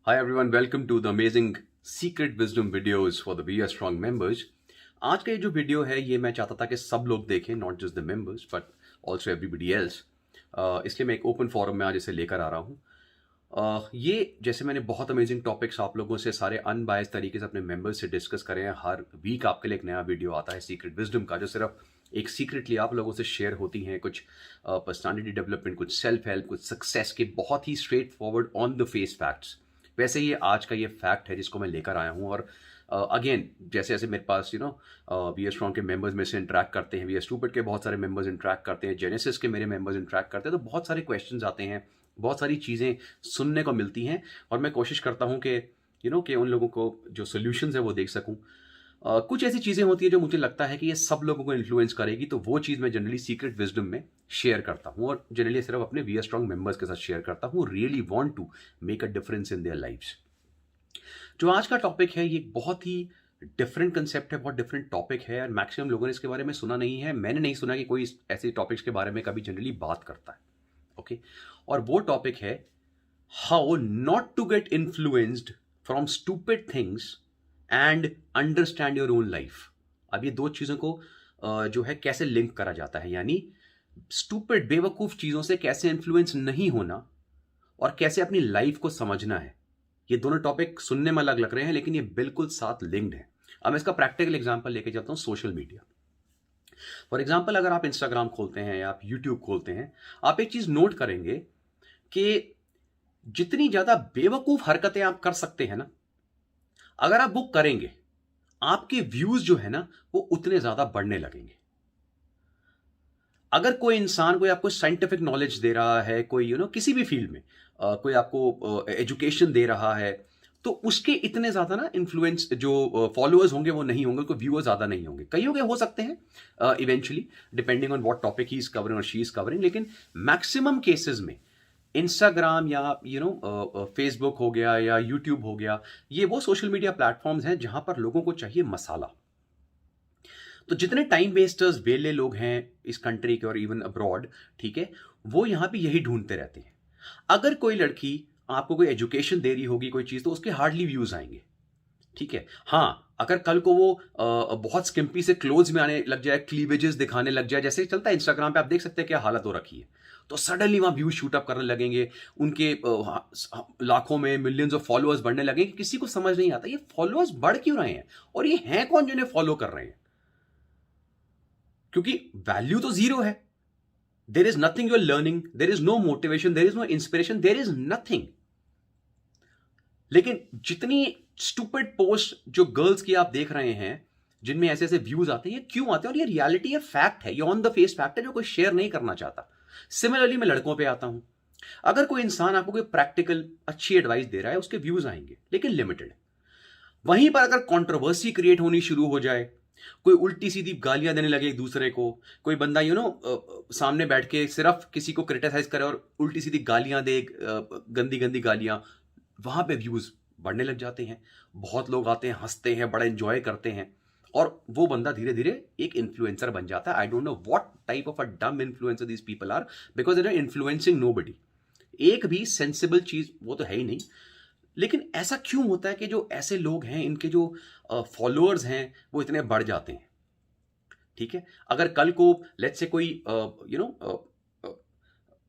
Hi everyone, welcome to the amazing secret wisdom videos for the We Are Strong members. आज का ये जो video है ये मैं चाहता था कि सब लोग देखें, not just the members but also everybody else. इसलिए मैं एक ओपन फोरम में आज इसे लेकर आ रहा हूँ। ये जैसे मैंने बहुत अमेजिंग टॉपिक्स आप लोगों से सारे अनबायस्ड तरीके से अपने मेंबर्स से डिस्कस करे हैं। हर वीक आपके लिए एक नया वीडियो आता है सीक्रेट विजडम का, जो सिर्फ एक सीक्रेटली आप लोगों से शेयर होती हैं। कुछ पर्सनालिटी डेवलपमेंट, कुछ सेल्फ हेल्प, कुछ सक्सेस के बहुत ही straightforward on the face facts. वैसे ही आज का ये फैक्ट है जिसको मैं लेकर आया हूँ। और अगेन जैसे जैसे मेरे पास वी आर स्ट्रॉन्ग के मेंबर्स में से इंटरेक्ट करते हैं, वी आर स्टूपिड के बहुत सारे मेंबर्स इंटरेक्ट करते हैं, जेनेसिस के मेरे मेंबर्स इंटरेक्ट करते हैं, तो बहुत सारे क्वेश्चंस आते हैं, बहुत सारी चीज़ें सुनने को मिलती हैं। और मैं कोशिश करता हूँ कि कि उन लोगों को जो सोल्यूशंस है वो देख सकूँ। कुछ ऐसी चीज़ें होती हैं जो मुझे लगता है कि ये सब लोगों को इन्फ्लुएंस करेगी, तो वो चीज़ मैं जनरली सीक्रेट विजडम में शेयर करता हूँ और जनरली सिर्फ अपने वी आर स्ट्रॉन्ग मेंबर्स के साथ शेयर करता हूँ। Really want to make a difference in their lives. जो आज का टॉपिक है ये बहुत ही डिफरेंट कंसेप्ट है, बहुत डिफरेंट टॉपिक है और मैक्सिमम लोगों ने इसके बारे में सुना नहीं है। मैंने नहीं सुना कि कोई ऐसे टॉपिक्स के बारे में कभी जनरली बात करता है। ओके, और वो टॉपिक है how not to get influenced from stupid things and understand your own life. अब ये दो चीज़ों को जो है कैसे लिंक करा जाता है, यानी स्टूपिड बेवकूफ़ चीज़ों से कैसे इन्फ्लुएंस नहीं होना और कैसे अपनी लाइफ को समझना है। ये दोनों टॉपिक सुनने में अलग लग रहे हैं लेकिन ये बिल्कुल साथ लिंक्ड है। अब मैं इसका प्रैक्टिकल एग्जांपल लेके चलता हूँ सोशल मीडिया। फॉर एग्जांपल अगर आप इंस्टाग्राम खोलते हैं या आप यूट्यूब खोलते हैं, आप एक चीज नोट करेंगे कि जितनी ज्यादा बेवकूफ हरकतें आप कर सकते हैं ना, अगर आप वो करेंगे आपके व्यूज जो है ना वो उतने ज्यादा बढ़ने लगेंगे। अगर कोई इंसान कोई आपको साइंटिफिक नॉलेज दे रहा है, कोई किसी भी फील्ड में कोई आपको एजुकेशन दे रहा है, तो उसके इतने ज्यादा ना इन्फ्लुएंस जो फॉलोअर्स होंगे वो नहीं होंगे, कोई व्यूअर्स ज्यादा नहीं होंगे। कई हो सकते हैं eventually depending on what topic he is covering और शी इज कवरिंग, लेकिन मैक्सिमम केसेस में इंस्टाग्राम या फेसबुक हो गया या यूट्यूब हो गया, ये वो सोशल मीडिया प्लेटफॉर्म्स हैं जहां पर लोगों को चाहिए मसाला। तो जितने टाइम वेस्टर्स वेले लोग हैं इस कंट्री के और इवन अब्रॉड, ठीक है, वो यहाँ पे यही ढूंढते रहते हैं। अगर कोई लड़की आपको कोई एजुकेशन दे रही होगी कोई चीज़, तो उसके हार्डली व्यूज आएंगे, ठीक है। हाँ, अगर कल को वो बहुत स्किम्पी से क्लोज में आने लग जाए, क्लीवेजेस दिखाने लग जाए, जैसे चलता है इंस्टाग्राम पे, आप देख सकते हैं क्या हालत हो रखी है, तो सडनली वहां व्यूज शूट अप करने लगेंगे, उनके लाखों में मिलियंस ऑफ फॉलोअर्स बढ़ने लगेंगे। किसी को समझ नहीं आता ये फॉलोअर्स बढ़ क्यों रहे हैं और ये हैं कौन जिन्हें फॉलो कर रहे हैं, क्योंकि वैल्यू तो जीरो है। There is nothing you are learning, there is no motivation, there is no inspiration, there is nothing. लेकिन जितनी स्टूपिड पोस्ट जो गर्ल्स की आप देख रहे हैं जिनमें ऐसे ऐसे व्यूज आते हैं, ये क्यों आते हैं? और ये रियलिटी है, फैक्ट है, ये ऑन द फेस फैक्ट है जो कोई शेयर नहीं करना चाहता। सिमिलरली मैं लड़कों पे आता हूं। अगर कोई इंसान आपको कोई प्रैक्टिकल अच्छी एडवाइस दे रहा है, उसके व्यूज आएंगे लेकिन लिमिटेड। वहीं पर अगर कंट्रोवर्सी क्रिएट होनी शुरू हो जाए, कोई उल्टी सीधी गालियां देने लगे एक दूसरे को, कोई बंदा सामने बैठ के सिर्फ किसी को क्रिटिसाइज करे और उल्टी सीधी गालियां दे, गंदी गंदी गालियां, वहां पे व्यूज बढ़ने लग जाते हैं। बहुत लोग आते हैं, हंसते हैं, बड़ा एंजॉय करते हैं और वो बंदा धीरे धीरे एक इन्फ्लुएंसर बन जाता है। I don't know what type of a dumb influencer these people are, because they are influencing nobody. एक भी सेंसिबल चीज वो तो है ही नहीं। लेकिन ऐसा क्यों होता है कि जो ऐसे लोग हैं इनके जो फॉलोअर्स हैं वो इतने बढ़ जाते हैं? ठीक है, अगर कल को लेट्स से कोई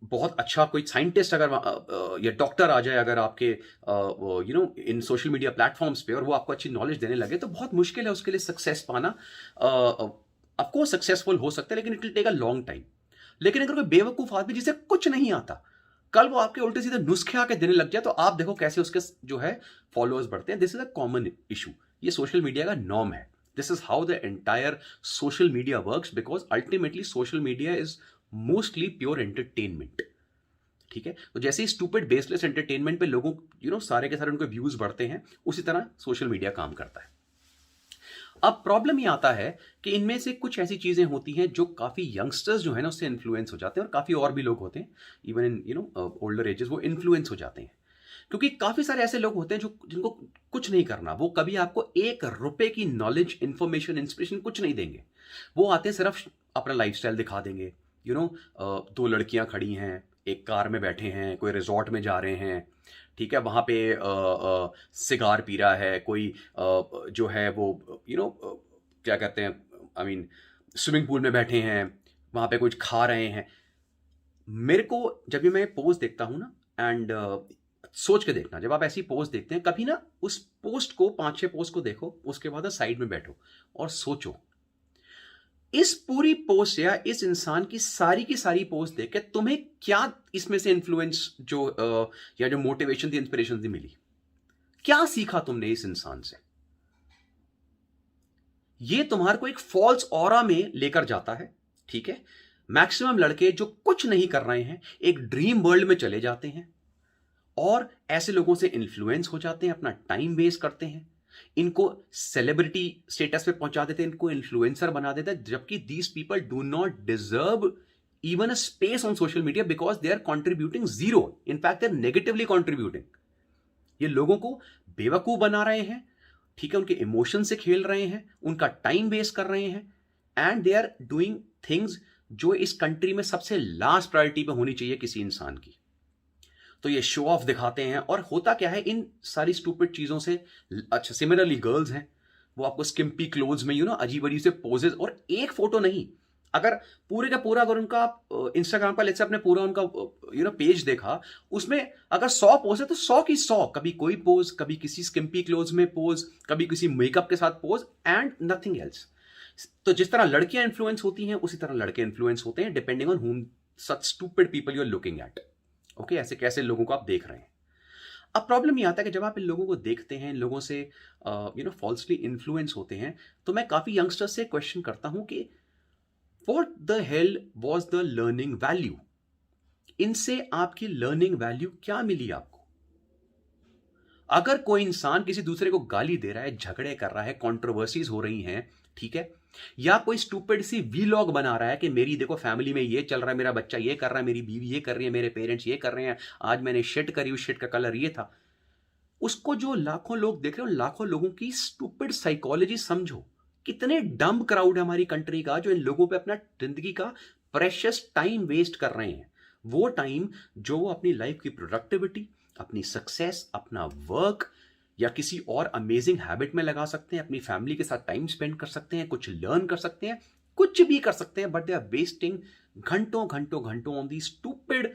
बहुत अच्छा कोई साइंटिस्ट अगर या डॉक्टर आ जाए अगर आपके इन सोशल मीडिया प्लेटफॉर्म्स पे, और वो आपको अच्छी नॉलेज देने लगे, तो बहुत मुश्किल है उसके लिए सक्सेस पाना। आपको सक्सेसफुल हो सकता है लेकिन it will take a long time. लेकिन अगर कोई बेवकूफ आदमी जिसे कुछ नहीं आता, कल वो आपके उल्टे सीधे नुस्खे आके देने लग जाए, तो आप देखो कैसे उसके जो है फॉलोअर्स बढ़ते हैं। This is a common issue, ये सोशल मीडिया का नॉर्म है। This is how the entire social media works, because ultimately social media is mostly pure entertainment. ठीक है, तो जैसे ही स्टूपिड बेसलेस एंटरटेनमेंट पे लोगों सारे के सारे उनके व्यूज बढ़ते हैं, उसी तरह सोशल मीडिया काम करता है। अब प्रॉब्लम ये आता है कि इनमें से कुछ ऐसी चीजें होती हैं जो काफी यंगस्टर्स जो है ना उससे इन्फ्लुएंस हो जाते हैं, और काफी और भी लोग होते हैं इवन इन ओल्डर एजेस, वो इन्फ्लुएंस हो जाते हैं। क्योंकि काफी सारे ऐसे लोग होते हैं जो जिनको कुछ नहीं करना, वो कभी आपको ₹1 की नॉलेज, इंफॉर्मेशन, इंस्पिरेशन कुछ नहीं देंगे। वो आते सिर्फ अपना लाइफस्टाइल दिखा देंगे। दो लड़कियां खड़ी हैं, एक कार में बैठे हैं, कोई रिजॉर्ट में जा रहे हैं, ठीक है, वहाँ पे सिगार पी रहा है, कोई जो है वो क्या कहते हैं, आई मीन स्विमिंग पूल में बैठे हैं, वहाँ पे कुछ खा रहे हैं। मेरे को जब भी मैं पोस्ट देखता हूँ ना, एंड सोच के देखना, जब आप ऐसी पोस्ट देखते हैं कभी ना, उस पोस्ट को 5-6 पोस्ट को देखो, उसके बाद साइड में बैठो और सोचो इस पूरी पोस्ट या इस इंसान की सारी पोस्ट देख के तुम्हें क्या इसमें से इन्फ्लुएंस जो या जो मोटिवेशन थी, इंस्पिरेशन थी मिली, क्या सीखा तुमने इस इंसान से। ये तुम्हारे को एक फॉल्स ऑरा में लेकर जाता है, ठीक है। मैक्सिमम लड़के जो कुछ नहीं कर रहे हैं एक ड्रीम वर्ल्ड में चले जाते हैं और ऐसे लोगों से इन्फ्लुएंस हो जाते हैं, अपना टाइम वेस्ट करते हैं, इनको सेलिब्रिटी स्टेटस पे पहुंचा देते हैं, इनको इन्फ्लुएंसर बना देते हैं, जबकि these people do not deserve even a space on social media because they are contributing zero, in fact they are negatively contributing. ये लोगों को बेवकूफ बना रहे हैं, ठीक है, उनके इमोशन से खेल रहे हैं, उनका टाइम वेस्ट कर रहे हैं, and they are doing things जो इस कंट्री में सबसे लास्ट प्रायोरिटी पे होनी चाहिए किसी इंसान की। तो ये शो ऑफ दिखाते हैं, और होता क्या है इन सारी स्टूपिड चीजों से। अच्छा, सिमिलरली गर्ल्स हैं, वो आपको स्किम्पी क्लोथ्स में अजीब अजीब से पोजेस, और एक फोटो नहीं, अगर पूरे का पूरा अगर उनका इंस्टाग्राम पर लेट्स से आपने पूरा उनका पेज देखा, उसमें अगर 100 पोज है तो 100 की 100, कभी कोई पोज, कभी किसी स्किम्पी क्लोथ्स में पोज, कभी किसी मेकअप के साथ पोज, एंड नथिंग एल्स। तो जिस तरह लड़कियां इन्फ्लुएंस होती हैं उसी तरह लड़के इन्फ्लुएंस होते हैं, depending on whom such stupid people you are looking at. Okay, ऐसे कैसे लोगों को आप देख रहे हैं। अब प्रॉब्लम ये आता है कि जब आप इन लोगों को देखते हैं, इन लोगों से फॉल्सली इन्फ्लुएंस होते हैं, तो मैं काफी यंगस्टर्स से क्वेश्चन करता हूं कि what the hell was the learning value. इनसे आपकी लर्निंग वैल्यू क्या मिली आपको। अगर कोई इंसान किसी दूसरे को गाली दे रहा है, झगड़े कर रहा है, कंट्रोवर्सीज हो रही हैं, ठीक है, या कोई स्टूपिड सी वीलॉग बना रहा है कि मेरी देखो फैमिली में ये चल रहा है, मेरा बच्चा ये कर रहा है, मेरी बीवी ये कर रही है, मेरे पेरेंट्स ये कर रहे हैं, आज मैंने शिट करी, उस शिट का कलर ये था, उसको जो लाखों लोग देख रहे हो, लाखों लोगों की स्टूपिड साइकोलॉजी समझो। कितने डम क्राउड है हमारी कंट्री का जो इन लोगों पे अपना जिंदगी का प्रेशियस टाइम वेस्ट कर रहे हैं। वो टाइम जो वो अपनी लाइफ की प्रोडक्टिविटी, अपनी सक्सेस, अपना वर्क या किसी और अमेजिंग हैबिट में लगा सकते हैं, अपनी फैमिली के साथ टाइम स्पेंड कर सकते हैं, कुछ लर्न कर सकते हैं, कुछ भी कर सकते हैं, बट दे आर वेस्टिंग घंटों घंटों घंटों ऑन दी स्टूपिड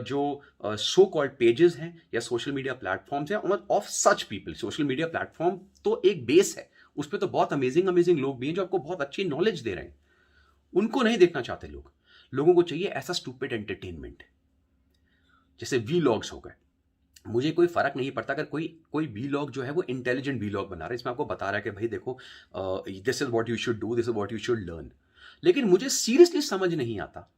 जो सो कॉल्ड पेजेस हैं या सोशल मीडिया प्लेटफॉर्म्स हैं of such people. Social media platform तो एक बेस है, उस पर तो बहुत अमेजिंग अमेजिंग लोग भी हैं जो आपको बहुत अच्छी नॉलेज दे रहे हैं, उनको नहीं देखना चाहते लोग। लोगों को चाहिए ऐसा स्टूपिड एंटरटेनमेंट, जैसे वीलॉग्स हो गए। मुझे कोई फर्क नहीं पड़ता अगर कोई वीलॉग जो है वो इंटेलिजेंट वीलॉग बना रहा है, इसमें आपको बता रहा है कि भाई देखो this is what you should do, this is what you should learn. लेकिन मुझे सीरियसली समझ नहीं आता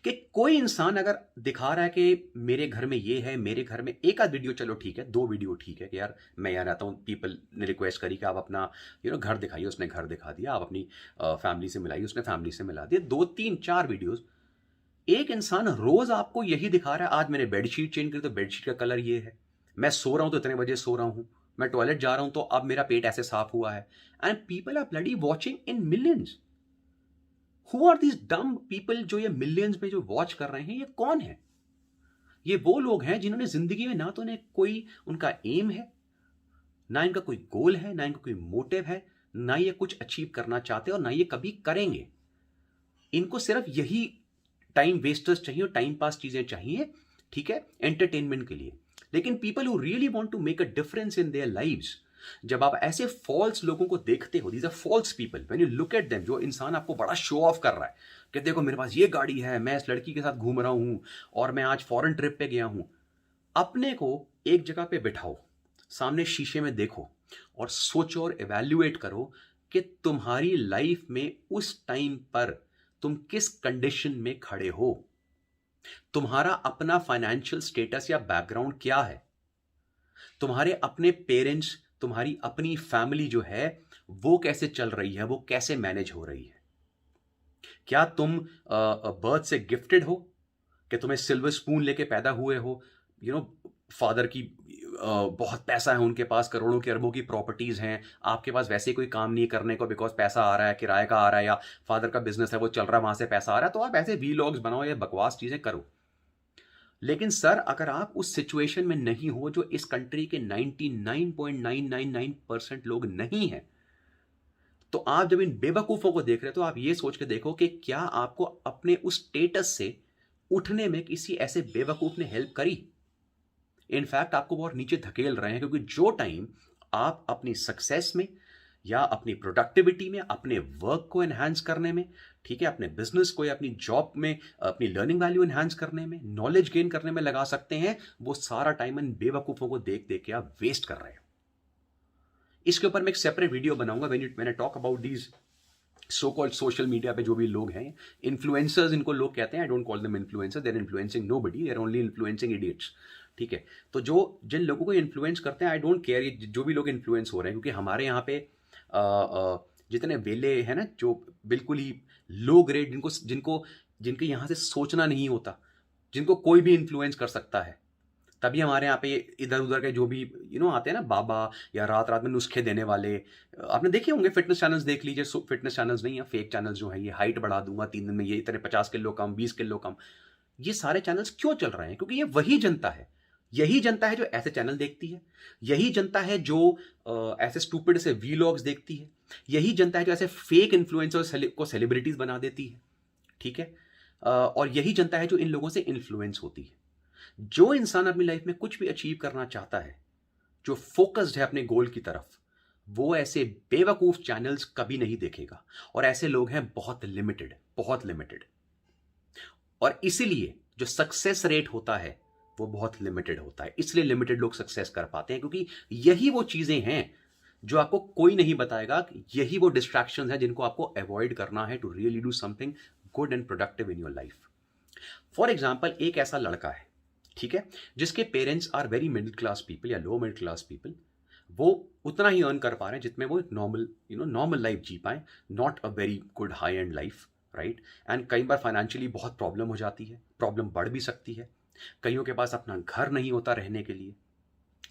कि कोई इंसान अगर दिखा रहा है कि मेरे घर में ये है, मेरे घर में एक आध वीडियो चलो ठीक है, 2 वीडियो ठीक है कि यार मैं यहाँ रहता हूँ, पीपल ने रिक्वेस्ट करी कि आप अपना घर दिखाइए, उसने घर दिखा दिया, आप अपनी फैमिली से मिलाइए, उसने फैमिली से मिला दिया, 2-3-4 वीडियोस। एक इंसान रोज आपको यही दिखा रहा है, आज मैंने बेडशीट चेंज करी तो बेडशीट का कलर ये है, मैं सो रहा हूं तो इतने बजे सो रहा हूं, मैं टॉयलेट जा रहा हूं तो अब मेरा पेट ऐसे साफ हुआ है, and people are bloody watching in millions. Who are these dumb people जो ये मिलियंस में जो वॉच कर रहे हैं, ये कौन है। ये वो लोग हैं जिन्होंने जिंदगी में ना तो उन्हें कोई उनका एम है, ना इनका कोई गोल है, ना इनका कोई मोटिव है, ना ये कुछ अचीव करना चाहते और ना ये कभी करेंगे। इनको सिर्फ यही टाइम वेस्टर्स चाहिए और टाइम पास चीजें चाहिए, ठीक है, एंटरटेनमेंट के लिए। लेकिन people who really want to make a difference in their lives, जब आप ऐसे फॉल्स लोगों को देखते हो, these are false people, when you look at them, जो इंसान आपको बड़ा शो ऑफ कर रहा है कि देखो मेरे पास ये गाड़ी है, मैं इस लड़की के साथ घूम रहा हूं और मैं आज फॉरेन ट्रिप पे गया हूं। अपने को एक जगह पे बिठाओ, सामने शीशे में देखो और सोचो और इवैल्यूएट करो कि तुम्हारी लाइफ में उस टाइम पर तुम किस कंडीशन में खड़े हो, तुम्हारा अपना फाइनेंशियल स्टेटस या बैकग्राउंड क्या है, तुम्हारे अपने पेरेंट्स, तुम्हारी अपनी फैमिली जो है वो कैसे चल रही है, वो कैसे मैनेज हो रही है। क्या तुम बर्थ से गिफ्टेड हो कि तुम्हें सिल्वर स्पून लेके पैदा हुए हो, फादर की बहुत पैसा है, उनके पास करोड़ों की अरबों की प्रॉपर्टीज हैं, आपके पास वैसे कोई काम नहीं करने को बिकॉज पैसा आ रहा है, किराए का आ रहा है, या फादर का बिजनेस है वो चल रहा है, वहां से पैसा आ रहा है, तो आप ऐसे वीलॉग्स बनाओ या बकवास चीजें करो। लेकिन सर अगर आप उस सिचुएशन में नहीं हो जो इस कंट्री के 99.999% लोग नहीं हैं, तो आप जब इन बेवकूफों को देख रहे हो तो आप ये सोच के देखो कि क्या आपको अपने उस स्टेटस से उठने में किसी ऐसे बेवकूफ ने हेल्प करी। इनफैक्ट आपको बहुत नीचे धकेल रहे हैं, क्योंकि जो टाइम आप अपनी सक्सेस में या अपनी प्रोडक्टिविटी में, अपने वर्क को एनहांस करने में, ठीक है, अपने बिजनेस को या अपनी जॉब में अपनी लर्निंग वैल्यू एनहांस करने में, नॉलेज गेन करने में लगा सकते हैं, वो सारा टाइम इन बेवकूफों को देख देख के आप वेस्ट कर रहे हो। इसके ऊपर मैं एक सेपरेट वीडियो बनाऊंगा when I talk about these so called social media पे जो भी लोग हैं, इन्फ्लुएंसर्स इनको लोग कहते हैं। I don't call them influencer, they are influencing nobody, they are only influencing idiots. ठीक है, तो जो जिन लोगों को इन्फ्लुएंस करते हैं, आई डोंट केयर ये जो भी लोग इन्फ्लुएंस हो रहे हैं, क्योंकि हमारे यहाँ पे जितने वेले हैं ना, जो बिल्कुल ही लो ग्रेड, जिनको जिनको जिनके यहाँ से सोचना नहीं होता, जिनको कोई भी इन्फ्लुएंस कर सकता है, तभी हमारे यहाँ पे इधर उधर के जो भी आते हैं ना बाबा, या रात रात में नुस्खे देने वाले, आपने देखे होंगे। फिटनेस चैनल्स देख लीजिए, फिटनेस चैनल्स नहीं है, फेक चैनल्स जो है, ये हाइट बढ़ा दूंगा 3 दिन में, ये इतने 50 किलो कम, 20 किलो कम। ये सारे चैनल्स क्यों चल रहे हैं? क्योंकि ये वही जनता है, यही जनता है जो ऐसे चैनल देखती है, यही जनता है जो ऐसे स्टूपिड से वीलॉग्स देखती है, यही जनता है जो ऐसे फेक इन्फ्लुएंसर्स को सेलिब्रिटीज बना देती है। ठीक है, और यही जनता है जो इन लोगों से इन्फ्लुएंस होती है। जो इंसान अपनी लाइफ में कुछ भी अचीव करना चाहता है, जो फोकस्ड है अपने गोल की तरफ, वो ऐसे बेवकूफ चैनल्स कभी नहीं देखेगा। और ऐसे लोग हैं बहुत लिमिटेड, बहुत लिमिटेड। और इसीलिए जो सक्सेस रेट होता है वो बहुत लिमिटेड होता है। इसलिए लिमिटेड लोग सक्सेस कर पाते हैं, क्योंकि यही वो चीजें हैं जो आपको कोई नहीं बताएगा। यही वो डिस्ट्रैक्शंस हैं जिनको आपको अवॉइड करना है to really do something good and productive in your life. For example, एक ऐसा लड़का है, ठीक है, जिसके parents are very middle class people या लो मिडिल क्लास पीपल। वो उतना ही अर्न कर पा रहे हैं जितने वो एक नॉर्मल लाइफ जी पाए, not a very good high and life, right. And कई बार फाइनेंशियली बहुत प्रॉब्लम हो जाती है, प्रॉब्लम बढ़ भी सकती है। कईयों के पास अपना घर नहीं होता रहने के लिए,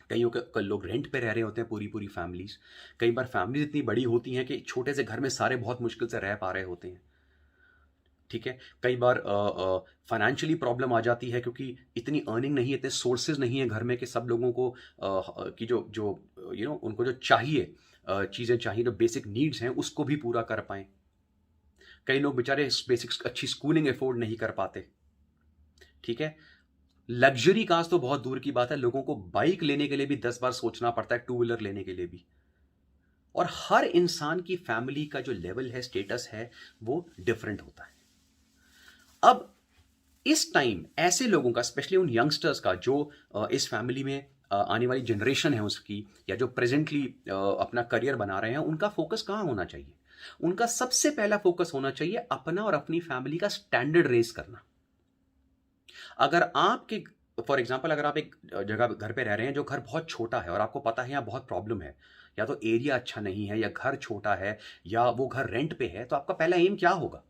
कईयों के लोग रेंट पे रह रहे होते हैं, पूरी पूरी फैमिलीज। कई बार फैमिलीज इतनी बड़ी होती हैं कि छोटे से घर में सारे बहुत मुश्किल से रह पा रहे होते हैं। ठीक है, कई बार फाइनेंशियली प्रॉब्लम आ जाती है, क्योंकि इतनी अर्निंग नहीं है, इतने सोर्सेज नहीं है घर में कि सब लोगों को कि जो जो उनको जो चाहिए, चीज़ें चाहिए, जो बेसिक नीड्स हैं उसको भी पूरा कर पाएं। कई लोग बेचारे बेसिक अच्छी स्कूलिंग अफोर्ड नहीं कर पाते। ठीक है, लग्जरी कार्स तो बहुत दूर की बात है, लोगों को बाइक लेने के लिए भी 10 बार सोचना पड़ता है, टू व्हीलर लेने के लिए भी। और हर इंसान की फैमिली का जो लेवल है, स्टेटस है, वो डिफरेंट होता है। अब इस टाइम ऐसे लोगों का, स्पेशली उन यंगस्टर्स का जो इस फैमिली में आने वाली जनरेशन है उसकी, या जो प्रेजेंटली अपना करियर बना रहे हैं, उनका फोकस कहाँ होना चाहिए? उनका सबसे पहला फोकस होना चाहिए अपना और अपनी फैमिली का स्टैंडर्ड रेज करना। अगर आपके, फॉर एग्जाम्पल, अगर आप एक जगह घर पे रह रहे हैं जो घर बहुत छोटा है और आपको पता है यहाँ बहुत प्रॉब्लम है, या तो एरिया अच्छा नहीं है, या घर छोटा है, या वो घर रेंट पे है, तो आपका पहला एम क्या होगा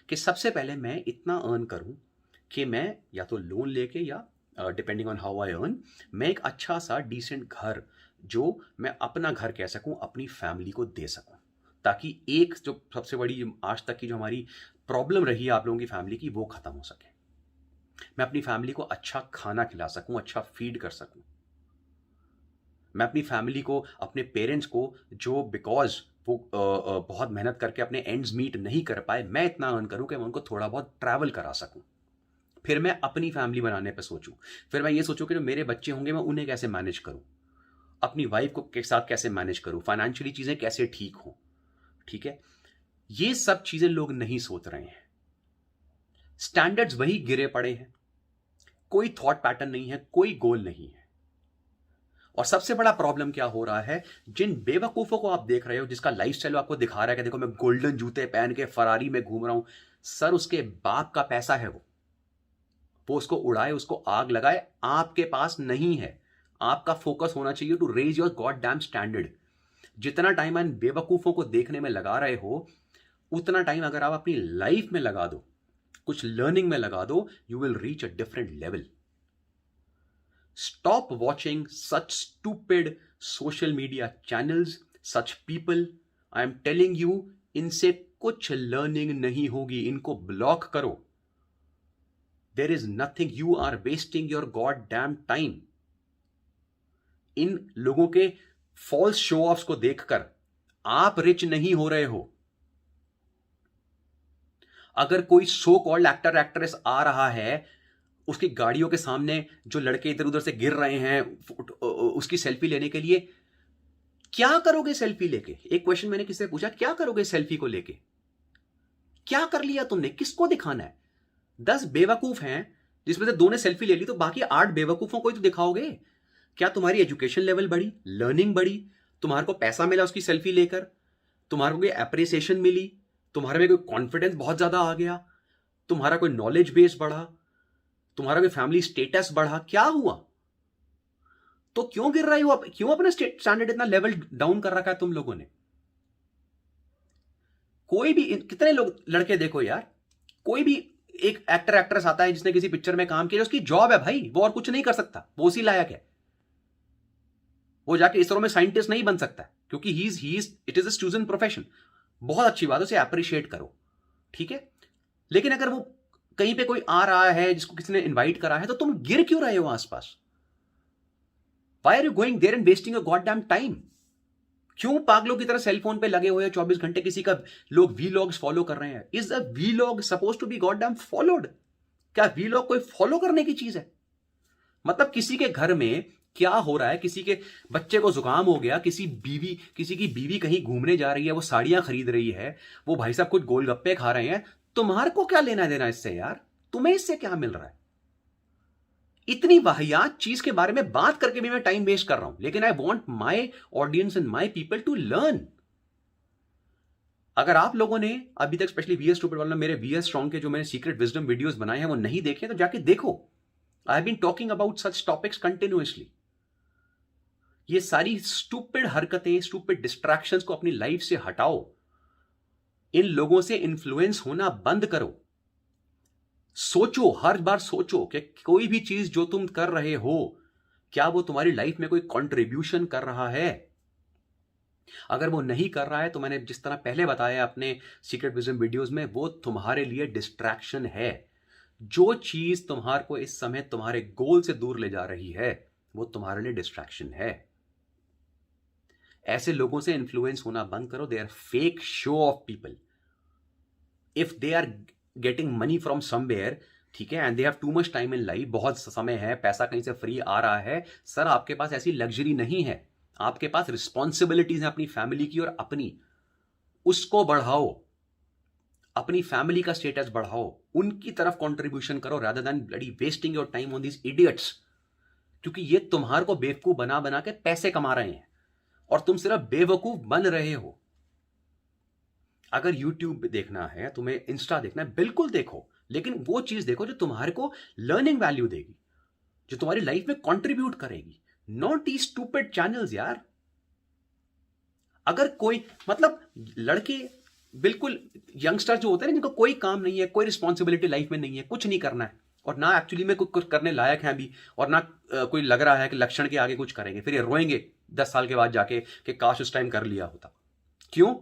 कि सबसे पहले मैं इतना अर्न करूं कि मैं या तो लोन लेके, या depending on how I earn, मैं एक अच्छा सा डिसेंट घर, जो मैं अपना घर कह सकूं, अपनी फैमिली को दे सकूं, ताकि एक जो सबसे बड़ी आज तक की जो हमारी प्रॉब्लम रही है आप लोगों की फैमिली की, वो खत्म हो सके। मैं अपनी फैमिली को अच्छा खाना खिला सकूं, अच्छा फीड कर सकूं। मैं अपनी फैमिली को, अपने पेरेंट्स को, जो बिकॉज वो बहुत मेहनत करके अपने एंड्स मीट नहीं कर पाए, मैं इतना अर्न करूं कि मैं उनको थोड़ा बहुत ट्रैवल करा सकूं। फिर मैं अपनी फैमिली बनाने पर सोचूं। फिर मैं ये सोचूं कि जो मेरे बच्चे होंगे मैं उन्हें कैसे मैनेज करूं, अपनी वाइफ को के साथ कैसे मैनेज करूं, फाइनेंशियली चीजें कैसे ठीक हों। ठीक है, ये सब चीजें लोग नहीं सोच रहे हैं। स्टैंडर्ड्स वही गिरे पड़े हैं, कोई थॉट पैटर्न नहीं है, कोई गोल नहीं है। और सबसे बड़ा प्रॉब्लम क्या हो रहा है, जिन बेवकूफों को आप देख रहे हो, जिसका लाइफस्टाइल आपको दिखा रहा है कि देखो मैं गोल्डन जूते पहन के फरारी में घूम रहा हूं, सर उसके बाप का पैसा है, वो उसको उड़ाए, उसको आग लगाए, आपके पास नहीं है। आपका फोकस होना चाहिए to raise your god damn standard. जितना टाइम इन बेवकूफों को देखने में लगा रहे हो, उतना टाइम अगर आप अपनी लाइफ में लगा दो, कुछ लर्निंग में लगा दो, you will reach a different level. Stop watching such stupid social media channels, such people. I am telling you, इनसे कुछ लर्निंग नहीं होगी, इनको ब्लॉक करो। There is nothing, you are wasting your god damn time. इन लोगों के false show offs को देखकर आप रिच नहीं हो रहे हो। अगर कोई सो कॉल्ड एक्टर एक्ट्रेस आ रहा है, उसकी गाड़ियों के सामने जो लड़के इधर उधर से गिर रहे हैं उसकी सेल्फी लेने के लिए, क्या करोगे सेल्फी लेके? एक क्वेश्चन मैंने किसी से पूछा, क्या करोगे सेल्फी को लेके? क्या कर लिया तुमने? किसको दिखाना है? 10 बेवकूफ हैं जिसमें से 2 ने सेल्फी ले ली, तो बाकी 8 बेवकूफों को ही तो दिखाओगे। क्या तुम्हारी एजुकेशन लेवल बढ़ी, लर्निंग बढ़ी, तुम्हारे को पैसा मिला उसकी सेल्फी लेकर, तुम्हारे को कोई अप्रिसिएशन मिली, तुम्हारे में कोई कॉन्फिडेंस बहुत ज्यादा आ गया, तुम्हारा कोई नॉलेज बेस बढ़ा, तुम्हारा कोई फैमिली स्टेटस बढ़ा, क्या हुआ? तो क्यों गिर रहे हो? क्यों अपना स्टैंडर्ड इतना लेवल डाउन कर रखा है तुम लोगों ने? कोई भी, कितने लोग लड़के देखो यार, कोई भी एक एक्टर एक्ट्रेस आता है जिसने किसी पिक्चर में काम किया, उसकी जॉब है भाई, वो और कुछ नहीं कर सकता, वो उसी लायक है। वो जाके इसरो में साइंटिस्ट नहीं बन सकता क्योंकि he is it is a chosen profession. बहुत अच्छी बात है, उसे अप्रिशिएट करो, ठीक है। लेकिन अगर वो कहीं पे कोई आ रहा है जिसको किसी ने इनवाइट करा है, तो तुम गिर क्यों रहे हो आसपास? Why are you going there and wasting your god damn time? क्यों पागलों की तरह सेलफोन पे लगे हुए हैं 24 घंटे? किसी का लोग वीलॉग्स फॉलो कर रहे हैं। Is a vlog suppose to be goddamn followed? क्या वीलॉग कोई फॉलो करने की चीज है? मतलब किसी के घर में क्या हो रहा है, किसी के बच्चे को जुकाम हो गया, किसी की बीवी कहीं घूमने जा रही है, वो साड़ियां खरीद रही है, वो भाई साहब कुछ गोलगप्पे खा रहे हैं, तुम्हारे को क्या लेना देना इससे यार? तुम्हें इससे क्या मिल रहा है? इतनी वाहियात चीज के बारे में बात करके भी मैं टाइम वेस्ट कर रहा हूं, लेकिन I want my audience and my people to learn. अगर आप लोगों ने अभी तक स्पेशली वीएस स्टूपिड वाला मेरे वीएस स्ट्रॉन्ग के जो मैंने सीक्रेट विजडम वीडियोस बनाए हैं वो नहीं देखे, तो जाके देखो। I have been talking about such topics continuously. ये सारी स्टूपिड हरकतें, स्टूपिड डिस्ट्रैक्शंस को अपनी लाइफ से हटाओ। इन लोगों से इन्फ्लुएंस होना बंद करो। सोचो, हर बार सोचो कि कोई भी चीज जो तुम कर रहे हो, क्या वो तुम्हारी लाइफ में कोई कंट्रीब्यूशन कर रहा है? अगर वो नहीं कर रहा है तो मैंने जिस तरह पहले बताया अपने सीक्रेट विजडम वीडियोस में, वो तुम्हारे लिए डिस्ट्रैक्शन है। जो चीज तुम्हारे को इस समय तुम्हारे गोल से दूर ले जा रही है, वो तुम्हारे लिए डिस्ट्रैक्शन है। ऐसे लोगों से इन्फ्लुएंस होना बंद करो। They are fake show off people. If they are getting money from somewhere, ठीक है, and they have too much time in life, बहुत समय है, पैसा कहीं से फ्री आ रहा है, सर आपके पास ऐसी लग्जरी नहीं है। आपके पास रिस्पॉन्सिबिलिटीज हैं अपनी फैमिली की और अपनी, उसको बढ़ाओ। अपनी फैमिली का स्टेटस बढ़ाओ, उनकी तरफ कंट्रीब्यूशन करो rather than bloody wasting your time on these idiots. क्योंकि ये तुम्हारे को बेवकूफ बना बना के पैसे कमा रहे हैं और तुम सिर्फ बेवकूफ बन रहे हो। अगर YouTube देखना है, तुम्हें इंस्टा देखना है, बिल्कुल देखो, लेकिन वो चीज देखो जो तुम्हारे को लर्निंग वैल्यू देगी, जो तुम्हारी लाइफ में कंट्रीब्यूट करेगी, नॉट दी स्टूपिड चैनल्स यार। अगर कोई, मतलब लड़के बिल्कुल यंगस्टर जो होते हैं ना, जिनको कोई काम नहीं है, कोई रिस्पॉन्सिबिलिटी लाइफ में नहीं है, कुछ नहीं करना है, और ना एक्चुअली में कुछ करने लायक है भी, और ना कोई लग रहा है कि लक्षण के आगे कुछ करेंगे, फिर ये रोएंगे 10 साल के बाद जाके कि काश उस टाइम कर लिया होता। क्यों?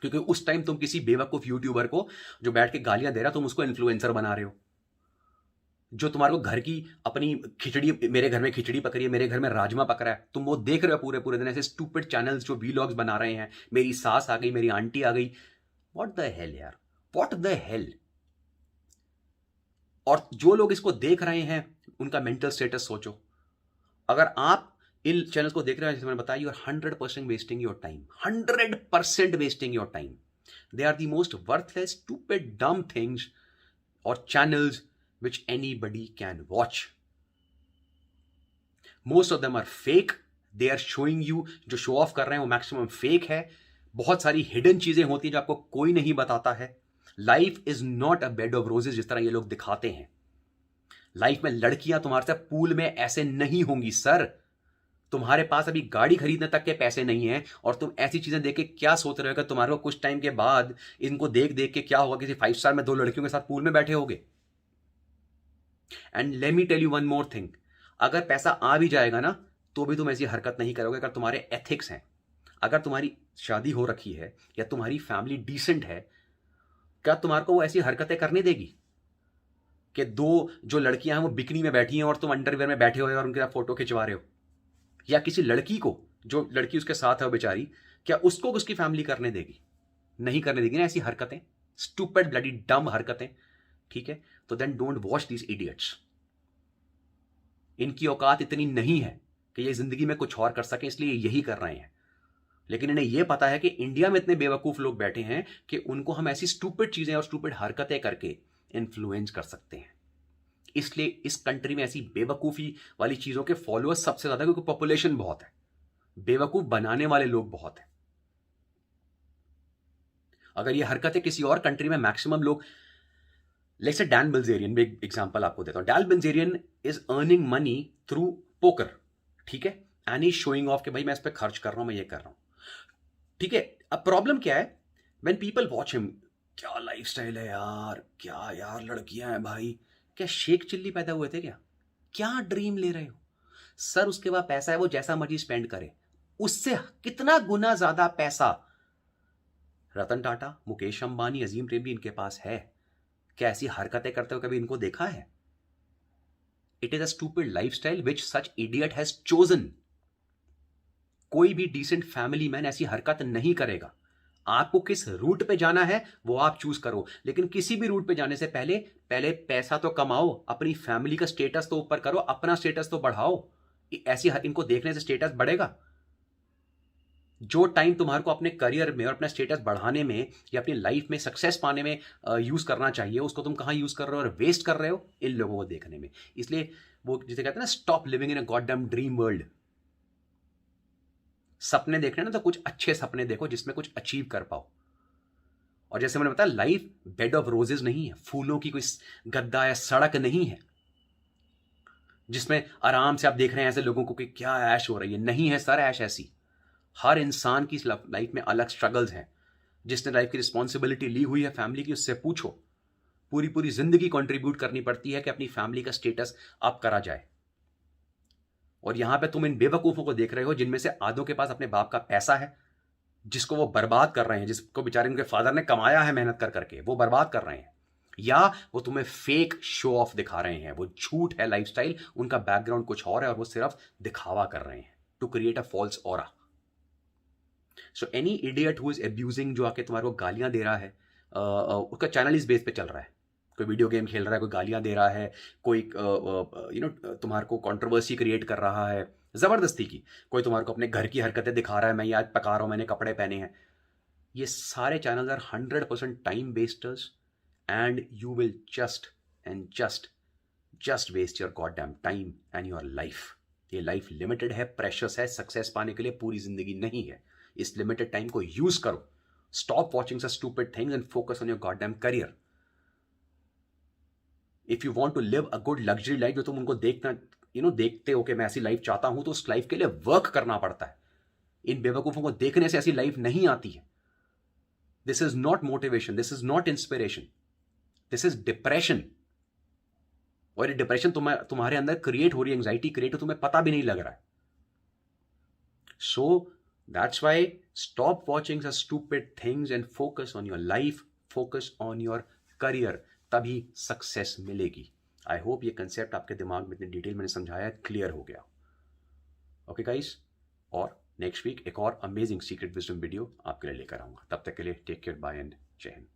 क्योंकि उस टाइम तुम किसी बेवकूफ यूट्यूबर को जो बैठ के गालियां दे रहा, तुम उसको इन्फ्लुएंसर बना रहे हो। जो तुम्हारे को घर की अपनी खिचड़ी, मेरे घर में खिचड़ी पक रही है, मेरे घर में राजमा पक रहा है, तुम वो देख रहे हो पूरे पूरे दिन। ऐसे स्टूपिड चैनल्स जो वीलॉग्स बना रहे हैं, मेरी सास आ गई, मेरी आंटी आ गई, व्हाट द हेल यार, व्हाट द हेल। और जो लोग इसको देख रहे हैं उनका मेंटल स्टेटस सोचो। अगर आप इन चैनल्स को देख रहे हैं, जैसे मैंने बताया, you are 100% wasting your time, 100% wasting your time. They are the most worthless, stupid, dumb things और channels which anybody can watch. Most of them are fake. They are showing you, जो show off कर रहे हैं वो maximum fake है। बहुत सारी hidden चीजें होती हैं जो आपको कोई नहीं बताता है। Life is not a bed of roses जिस तरह ये लोग दिखाते हैं। लाइफ में लड़कियां तुम्हारे साथ पूल में ऐसे नहीं होंगी सर। तुम्हारे पास अभी गाड़ी खरीदने तक के पैसे नहीं है और तुम ऐसी चीजें देख के क्या सोच रहे हो कि तुम्हारे को कुछ टाइम के बाद इनको देख देख के क्या होगा, किसी 5 स्टार में 2 लड़कियों के साथ पूल में बैठे होगे। And let me tell you one more thing, अगर पैसा आ भी जाएगा ना तो भी तुम ऐसी हरकत नहीं करोगे अगर तुम्हारे एथिक्स हैं। अगर तुम्हारी शादी हो रखी है या तुम्हारी फैमिली डिसेंट है, क्या तुम्हारे को वो ऐसी हरकतें करने देगी? कि दो जो लड़कियां हैं वो बिकनी में बैठी हैं और तुम अंडरवेयर में बैठे हो और उनके साथ फोटो खिंचवा रहे हो? या किसी लड़की को, जो लड़की उसके साथ है वो बेचारी, क्या उसको उसकी फैमिली करने देगी? नहीं करने देगी ना ऐसी हरकतें, स्टूपिड ब्लडी डम हरकतें। ठीक है, तो then don't watch these idiots. इनकी औकात इतनी नहीं है कि ये जिंदगी में कुछ और कर सके, इसलिए यही कर रहे हैं। लेकिन इन्हें यह पता है कि इंडिया में इतने बेवकूफ लोग बैठे हैं कि उनको हम ऐसी स्टूपिड चीजें और स्टूपिड हरकतें करके इन्फ्लुएंस कर सकते हैं। इसलिए इस कंट्री में ऐसी बेवकूफी वाली चीजों के फॉलोअर्स सबसे ज्यादा, क्योंकि पॉपुलेशन बहुत है, बेवकूफ बनाने वाले लोग बहुत हैं। अगर ये हरकतें किसी और कंट्री में मैक्सिमम लोग, लेट्स से डैन बिल्जेरियन, में एक एग्जांपल आपको देता हूं। Dan Bilzerian is earning money through poker, ठीक है, एंड ही शोइंग ऑफ कि भाई मैं इस पर खर्च कर रहा हूं, मैं ये कर रहा हूं, ठीक है। अब प्रॉब्लम क्या है, व्हेन पीपल वॉच हिम, क्या लाइफस्टाइल है यार, क्या यार लड़कियां हैं भाई, क्या शेख चिल्ली पैदा हुए थे क्या? क्या ड्रीम ले रहे हो सर? उसके बाद पैसा है, वो जैसा मर्जी स्पेंड करे, उससे कितना गुना ज्यादा पैसा रतन टाटा, मुकेश अंबानी, अजीम प्रेमजी इनके पास है। क्या ऐसी हरकतें करते हो कभी इनको देखा है? It is a stupid lifestyle which such idiot has chosen. कोई भी डिसेंट फैमिली मैन ऐसी हरकत नहीं करेगा। आपको किस रूट पे जाना है वो आप चूज करो, लेकिन किसी भी रूट पे जाने से पहले पहले पैसा तो कमाओ, अपनी फैमिली का स्टेटस तो ऊपर करो, अपना स्टेटस तो बढ़ाओ। ऐसी इनको देखने से स्टेटस बढ़ेगा? जो टाइम तुम्हारे को अपने करियर में और अपना स्टेटस बढ़ाने में या अपनी लाइफ में सक्सेस पाने में यूज करना चाहिए, उसको तुम कहां यूज कर रहे हो और वेस्ट कर रहे हो इन लोगों को देखने में। इसलिए वो जिसे कहते हैं ना, stop living in a goddamn dream world. सपने देखने ना तो कुछ अच्छे सपने देखो जिसमें कुछ अचीव कर पाओ। और जैसे मैंने बताया, लाइफ बेड ऑफ रोजेज नहीं है, फूलों की कोई गद्दा या सड़क नहीं है जिसमें आराम से आप देख रहे हैं ऐसे लोगों को कि क्या ऐश हो रही है। नहीं है सर ऐश ऐसी। हर इंसान की लाइफ में अलग स्ट्रगल्स हैं। जिसने लाइफ की रिस्पॉन्सिबिलिटी ली हुई है फैमिली की, उससे पूछो। पूरी पूरी जिंदगी कंट्रीब्यूट करनी पड़ती है कि अपनी फैमिली का स्टेटस अप करा जाए। और यहां पे तुम इन बेवकूफों को देख रहे हो जिनमें से आधों के पास अपने बाप का पैसा है, जिसको वो बर्बाद कर रहे हैं, जिसको बेचारे उनके फादर ने कमाया है मेहनत कर करके, वो बर्बाद कर रहे हैं। या वो तुम्हें फेक शो ऑफ दिखा रहे हैं, वो झूठ है लाइफस्टाइल, उनका बैकग्राउंड कुछ और है और वो सिर्फ दिखावा कर रहे हैं to create a false aura. So any idiot who is abusing, जो आके तुम्हारे को गालियां दे रहा है, उसका चैनल इस बेस पे चल रहा है। कोई वीडियो गेम खेल रहा है, कोई गालियां दे रहा है, कोई तुम्हारे को कंट्रोवर्सी क्रिएट कर रहा है जबरदस्ती की, कोई तुम्हारे को अपने घर की हरकतें दिखा रहा है, मैं ये आज पका रहा हूं, मैंने कपड़े पहने हैं। ये सारे channel are 100% time wasters and you will just waste your god damn time and your life. ये लाइफ लिमिटेड है, प्रेशियस है, सक्सेस पाने के लिए पूरी जिंदगी नहीं है। इस लिमिटेड टाइम को यूज करो। Stop watching such stupid things and focus on your God damn career. If you want to live a good luxury life, जो तुम उनको देखते हो कि मैं ऐसी लाइफ चाहता हूं, तो उस लाइफ के लिए वर्क करना पड़ता है। इन बेवकूफों को देखने से ऐसी लाइफ नहीं आती है। This is not motivation, this is not inspiration, this is depression. और ये डिप्रेशन तुम्हारे अंदर क्रिएट हो रही है, एंजाइटी क्रिएट हो, तुम्हें पता भी नहीं लग रहा है। So that's why stop watching such stupid things and focus on your life, focus on your career, तभी सक्सेस मिलेगी। आई होप ये कंसेप्ट आपके दिमाग में इतनी डिटेल मैंने समझाया क्लियर हो गया। ओके गाइस, और नेक्स्ट वीक एक और अमेजिंग सीक्रेट विजडम वीडियो आपके लिए लेकर आऊंगा। तब तक के लिए टेक केयर, बाय एंड जय हिंद।